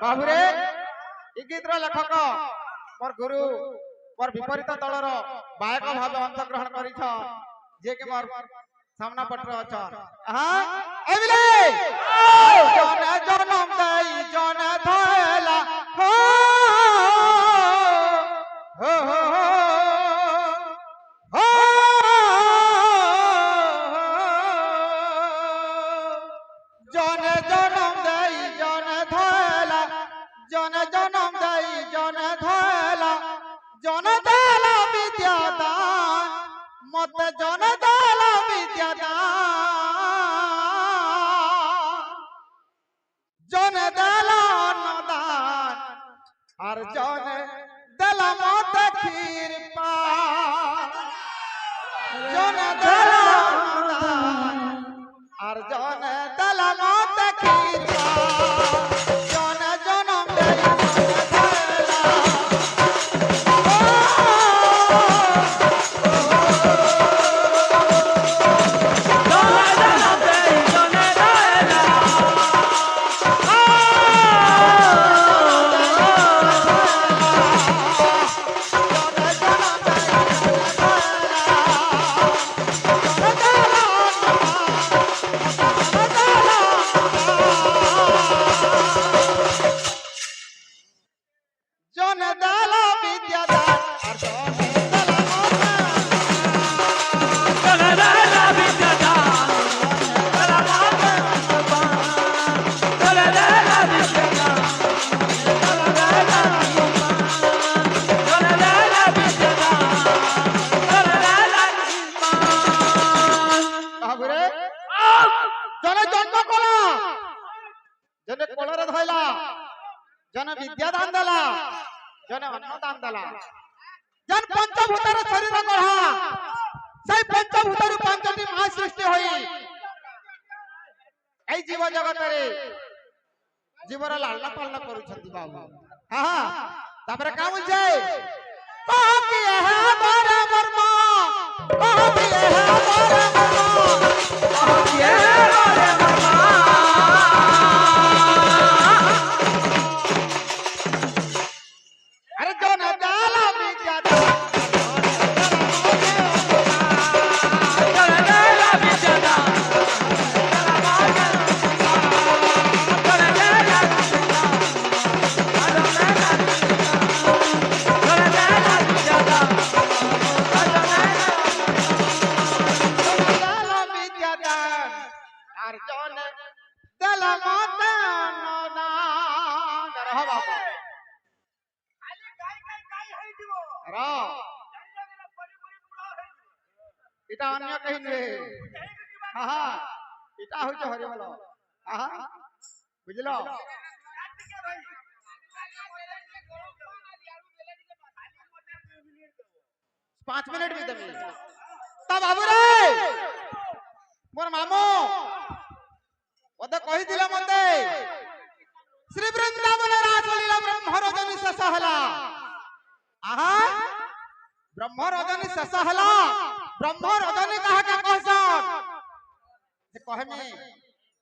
बाबुरे ए गीतर लेखक मोर गुरु मोर विपरीत दलर गायक भाव अंशग्रहण करिछ जे के मोर सामना पटर अछन हां एबिले जन जनम दई जन धला हो हो हो जन जनम दई जन धला जन जनम दई जन धला जन दला विद्यादान मत जन दला विद्यादान जन दला अन्नदान और जन दला मत खीर पान जन दला अन्नदान और जन दला मत खीर पान जन जनम दई जन दला विद्यादान और जन दला विद्यादान बाबुरे जन जन्म कला जन कोलर धइला जन विद्यादान दला जन अन्नदान दला जन पंचभूतर शरीर गढ़ा सही पंचभूतर पांचटी महा सृष्टि होई ए जीव जगत रे जीवर लालना पालना करूछंती बाबू हां तापर का बुझे कह कि है मोर मर्म कह कि है मोर मर्म कह कि है मोर मर्म अरे जन दला विद्यादान जन दला विद्यादान और जन दला मत अन्नदान रह बाबू इटा अन्य कहीं नुहे हाँ इटा हो हरि बोल हाँ बुझल 5 मिनट भी देमी ता बाबू रे मोर मामो ओदे कहि दिला मते श्री वृंदावन रासलीला ब्रह्म रजनी शेष हला आहा ब्रह्म रजनी शेष हला ब्रह्म रजनी कहा के कहसन से कहमे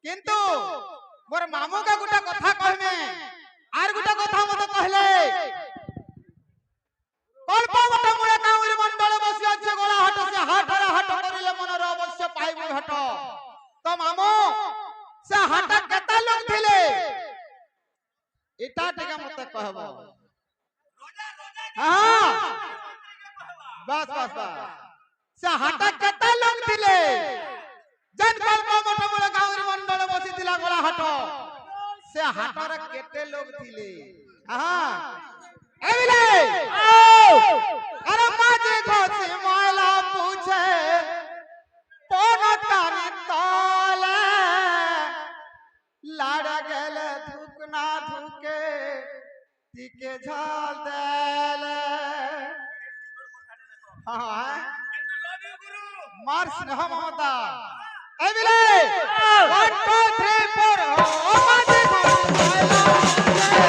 किंतु मोर मामू का गुटा कथा कहमे आर गुटा कथा मते कहले कल्प मत मुळे काउरी मंडल बसी আছে गोला हट से हाटरा हट करिले मनर अवश्य पाइबु हट तो मामू से हट केता लोग थिले इटा टिका मते कहबो हां बस बस बस से हट केता लोग थिले जन कल्प मत मुळे काउरी मंडल बसी थिला गोला हट से हाटर केते लोग थिले हां एविले अरे माजी खोसी मोला पूछे पोनतानी तोले लाड़ा गेले धुकना धुके तिके झाल देले हां मार्स न हम होता एविले 1 2 3 4 ओ माजी खोसी मोला पूछे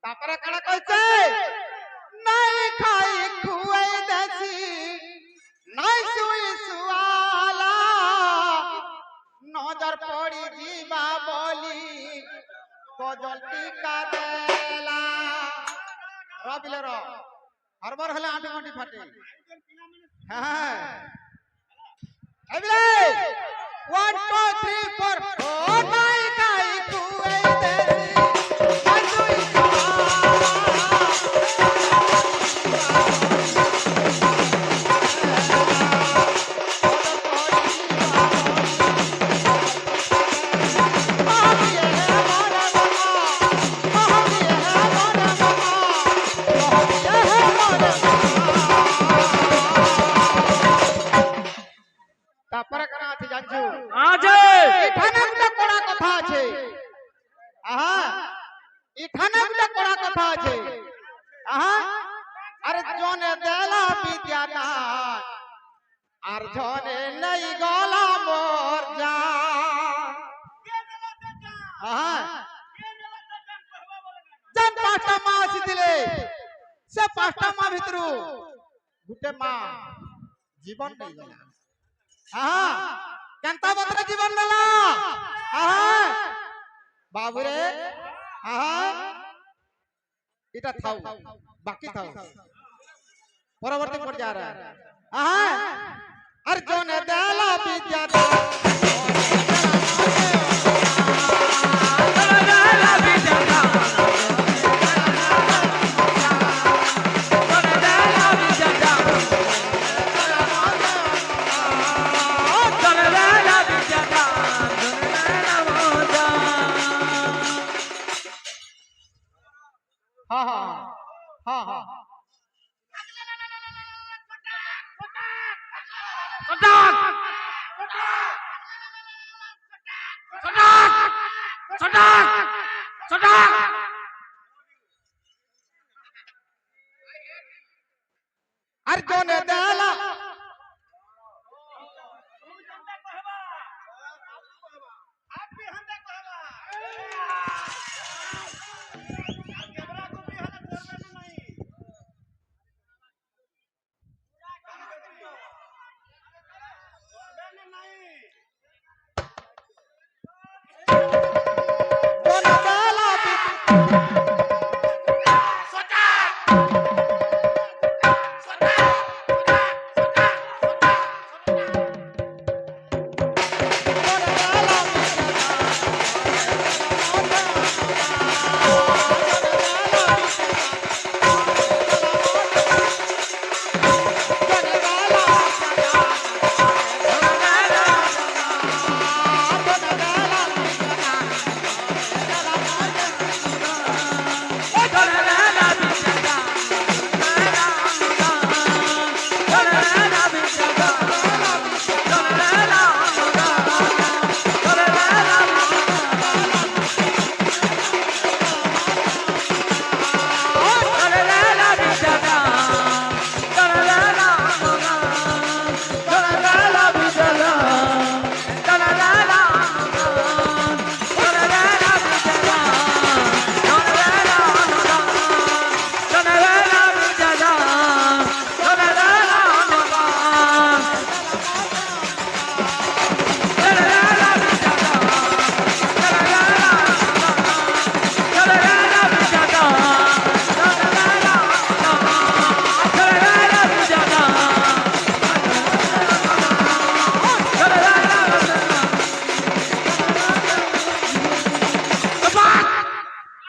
তারপরে কারা কইছে নাই খাই খুয়াই দেছি নাই শুই শুয়ালা নজর পড়ি ଯିବା বলি গজল টিকা দেলা রবিলে র হরবার হলে আঁটি মাটি ফাটে হ্যাঁ এবিলে 1 2 3 4 ও নাই খাই খুয়াই দেছি নাই শুই তারপরে কেন আছে জানছো আছে এখানে একটা কড়া কথা আছে আহা এখানে একটা কড়া কথা আছে আহা আরে জনে দেলা বিদ্যা দান আর জনে নাই গলা মোর যা আহা জান পাঁচটা মা আসিଥିଲେ সে পাঁচটা মা ভিতরু গুটে মা জীবন নেই গলা আহা কেনতা বতরে জীবন নেলা আহা বাবুরে আহা এটা থাও বাকি থাও পরবর্তী পর্যায়ে আর আহা আর জনে দেলা বিদ্যা হ্যাঁ হ্যাঁ হ্যাঁ হ্যাঁ